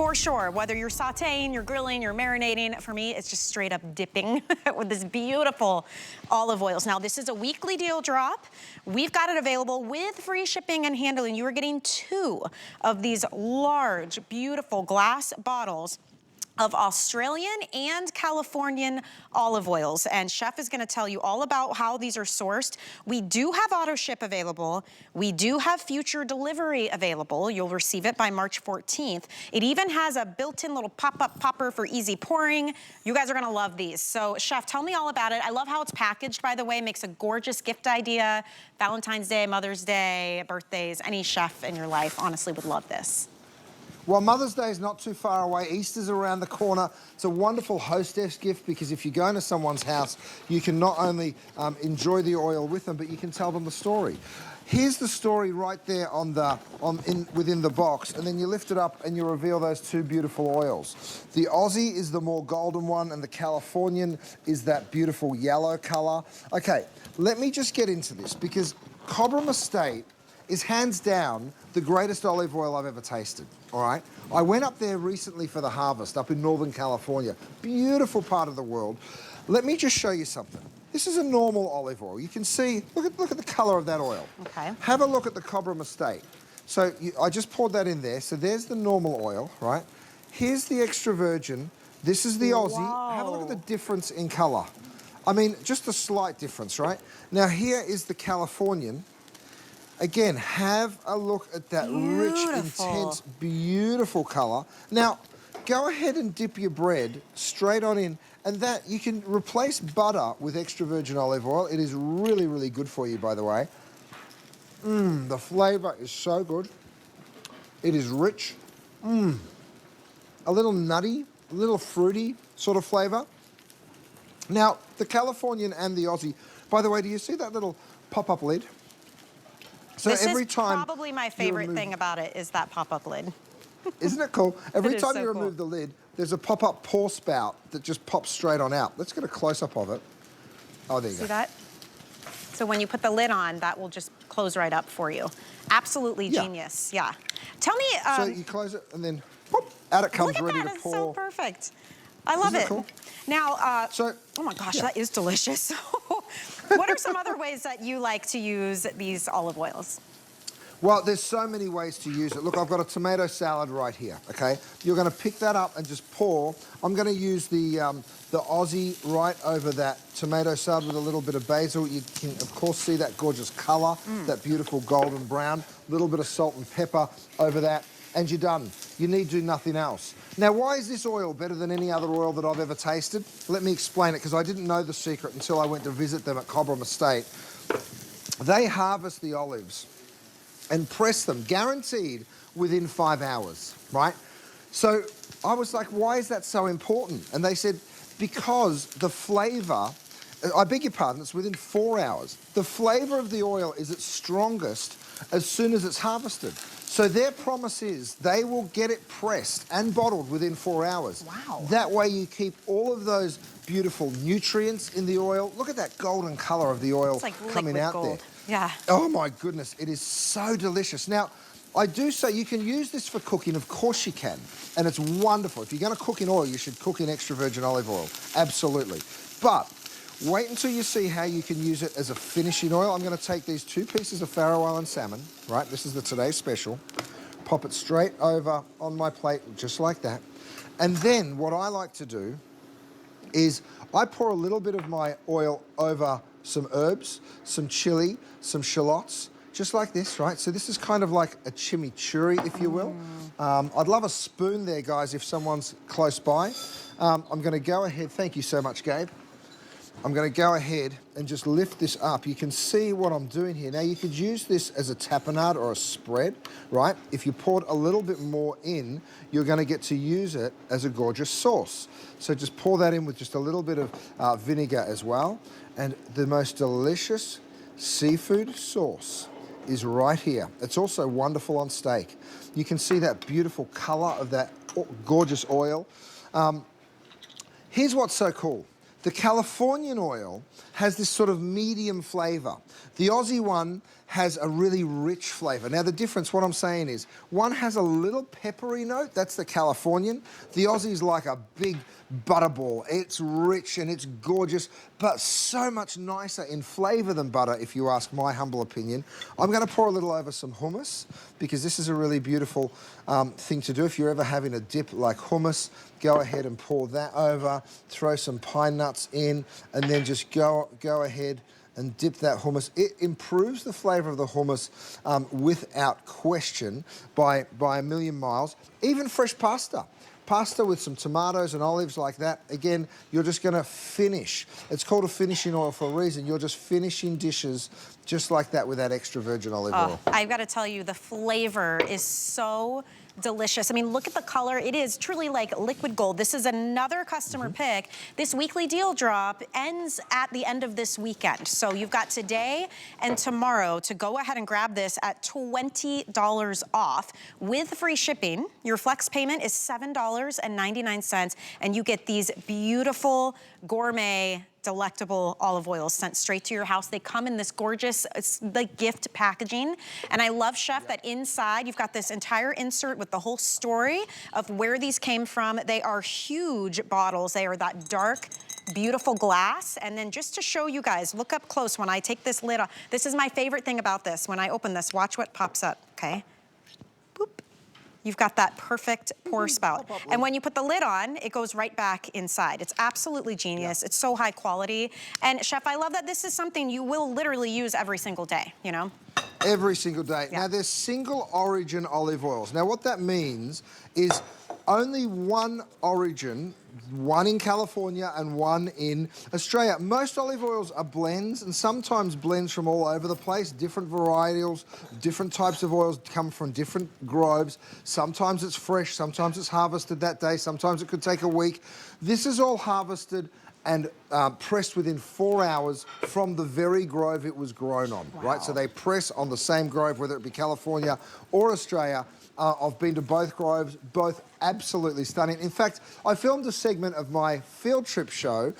For sure, whether you're sauteing, you're grilling, you're marinating, for me, it's just straight up dipping with this beautiful olive oils. Now, this is a weekly deal drop. We've got it available with free shipping and handling. You are getting 2 of these large, beautiful glass bottles of Australian and Californian olive oils. And Chef is gonna tell you all about how these are sourced. We do have auto ship available. We do have future delivery available. You'll receive it by March 14th. It even has a built-in little pop-up popper for easy pouring. You guys are gonna love these. So Chef, tell me all about it. I love how it's packaged, by the way. Makes a gorgeous gift idea. Valentine's Day, Mother's Day, birthdays, any chef in your life honestly would love this. Well, Mother's Day is not too far away. Easter's around the corner. It's a wonderful hostess gift because if you go into someone's house, you can not only enjoy the oil with them, but you can tell them the story. Here's the story right there within the box, and then you lift it up and you reveal those 2 beautiful oils. The Aussie is the more golden one, and the Californian is that beautiful yellow color. Okay, let me just get into this because Cobram Estate is hands down the greatest olive oil I've ever tasted, all right? I went up there recently for the harvest up in Northern California. Beautiful part of the world. Let me just show you something. This is a normal olive oil. You can see, look at the color of that oil. Okay. Have a look at the Cobram Estate. So I just poured that in there. So there's the normal oil, right? Here's the extra virgin. This is the Aussie. Whoa. Have a look at the difference in color. I mean, just a slight difference, right? Now here is the Californian. Again, have a look at that rich, intense, beautiful color. Now, go ahead and dip your bread straight on in, and that, you can replace butter with extra virgin olive oil. It is really, really good for you, by the way. The flavor is so good. It is rich. A little nutty, a little fruity sort of flavor. Now, the Californian and the Aussie, by the way, do you see that little pop-up lid? So this every is time probably my favorite thing about it is that pop-up lid. Isn't it cool? Every time you so remove the lid, there's a pop-up pour spout that just pops straight on out. Let's get a close-up of it. Oh, there you go. See that? So when you put the lid on, that will just close right up for you. Absolutely genius, yeah. Tell me... so you close it and then, whoop, out it comes, ready to pour. Look at that, it's so perfect. I love it. Cool? Now, oh my gosh, that is delicious. What are some other ways that you like to use these olive oils? Well, there's so many ways to use it. Look, I've got a tomato salad right here, okay? You're gonna pick that up and just pour. I'm gonna use the Aussie right over that tomato salad with a little bit of basil. You can, of course, see that gorgeous color, that beautiful golden brown. A little bit of salt and pepper over that, and you're done. You need to do nothing else. Now, why is this oil better than any other oil that I've ever tasted? Let me explain it, because I didn't know the secret until I went to visit them at Cobram Estate. They harvest the olives and press them, guaranteed, within 5 hours, right? So I was like, why is that so important? And they said, because the flavor, I beg your pardon, it's within 4 hours. The flavor of the oil is its strongest as soon as it's harvested. So their promise is they will get it pressed and bottled within 4 hours. Wow. That way you keep all of those beautiful nutrients in the oil. Look at that golden color of the oil coming out gold. there. Yeah. Oh my goodness, it is so delicious. Now, I do say you can use this for cooking, of course you can, and it's wonderful. If you're gonna cook in oil, you should cook in extra virgin olive oil, absolutely. But wait until you see how you can use it as a finishing oil. I'm gonna take these 2 pieces of Faroe Island salmon, right? This is the Today Special. Pop it straight over on my plate, just like that. And then what I like to do is I pour a little bit of my oil over some herbs, some chili, some shallots, just like this, right? So this is kind of like a chimichurri, if you will. I'd love a spoon there, guys, if someone's close by. I'm gonna go ahead, thank you so much, Gabe. I'm gonna go ahead and just lift this up. You can see what I'm doing here. Now, you could use this as a tapenade or a spread, right? If you poured a little bit more in, you're gonna get to use it as a gorgeous sauce. So just pour that in with just a little bit of vinegar as well. And the most delicious seafood sauce is right here. It's also wonderful on steak. You can see that beautiful color of that gorgeous oil. Here's what's so cool. The Californian oil has this sort of medium flavor. The Aussie one has a really rich flavor. Now the difference, what I'm saying is, one has a little peppery note, that's the Californian. The Aussie's like a big butterball. It's rich and it's gorgeous, but so much nicer in flavor than butter, if you ask my humble opinion. I'm gonna pour a little over some hummus, because this is a really beautiful thing to do. If you're ever having a dip like hummus, go ahead and pour that over, throw some pine nuts in, and then just go ahead and dip that hummus. It improves the flavor of the hummus without question by a million miles. Even fresh pasta. Pasta with some tomatoes and olives like that. Again, you're just gonna finish. It's called a finishing oil for a reason. You're just finishing dishes just like that with that extra virgin olive oil. I've got to tell you, the flavor is so delicious. I mean, look at the color. It is truly like liquid gold. This is another customer pick. This weekly deal drop ends at the end of this weekend. So you've got today and tomorrow to go ahead and grab this at $20 off with free shipping. Your flex payment is $7.99, and you get these beautiful gourmet delectable olive oils sent straight to your house. They come in this gorgeous, it's like gift packaging. And I love, Chef, that inside you've got this entire insert with the whole story of where these came from. They are huge bottles. They are that dark, beautiful glass. And then just to show you guys, look up close when I take this lid off. This is my favorite thing about this. When I open this, watch what pops up, okay? Boop. You've got that perfect pour spout. And when you put the lid on, it goes right back inside. It's absolutely genius. It's so high quality. And Chef, I love that this is something you will literally use every single day, you know? Every single day. Now, there's single origin olive oils. Now, what that means is only one origin, one in California and one in Australia. Most olive oils are blends, and sometimes blends from all over the place, different varietals, different types of oils come from different groves. Sometimes it's fresh, sometimes it's harvested that day, sometimes it could take a week. This is all harvested and pressed within 4 hours from the very grove it was grown on, right? So they press on the same grove, whether it be California or Australia. I've been to both groves, both absolutely stunning. In fact, I filmed a segment of my field trip show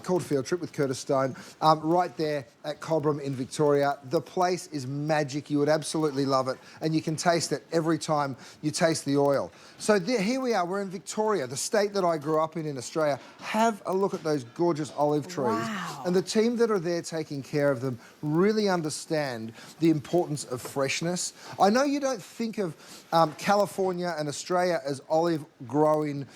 called Field Trip with Curtis Stone right there at Cobram in Victoria. The place is magic. You would absolutely love it, and you can taste it every time you taste the oil. So here we are. We're in Victoria, the state that I grew up in Australia. Have a look at those gorgeous olive trees. Wow. And the team that are there taking care of them really understand the importance of freshness. I know you don't think of California and Australia as olive growing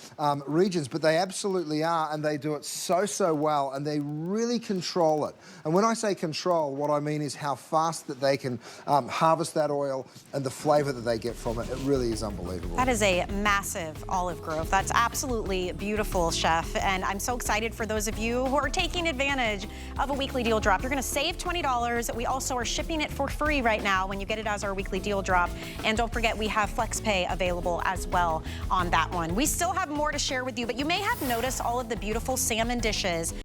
regions, but they absolutely are, and they do it so well, and they really control it. And when I say control, what I mean is how fast that they can harvest that oil and the flavor that they get from it. It really is unbelievable. That is a massive olive grove. That's absolutely beautiful, Chef. And I'm so excited for those of you who are taking advantage of a weekly deal drop. You're gonna save $20. We also are shipping it for free right now when you get it as our weekly deal drop. And don't forget, we have FlexPay available as well on that one. We still have more to share with you, but you may have noticed all of the beautiful salmon dishes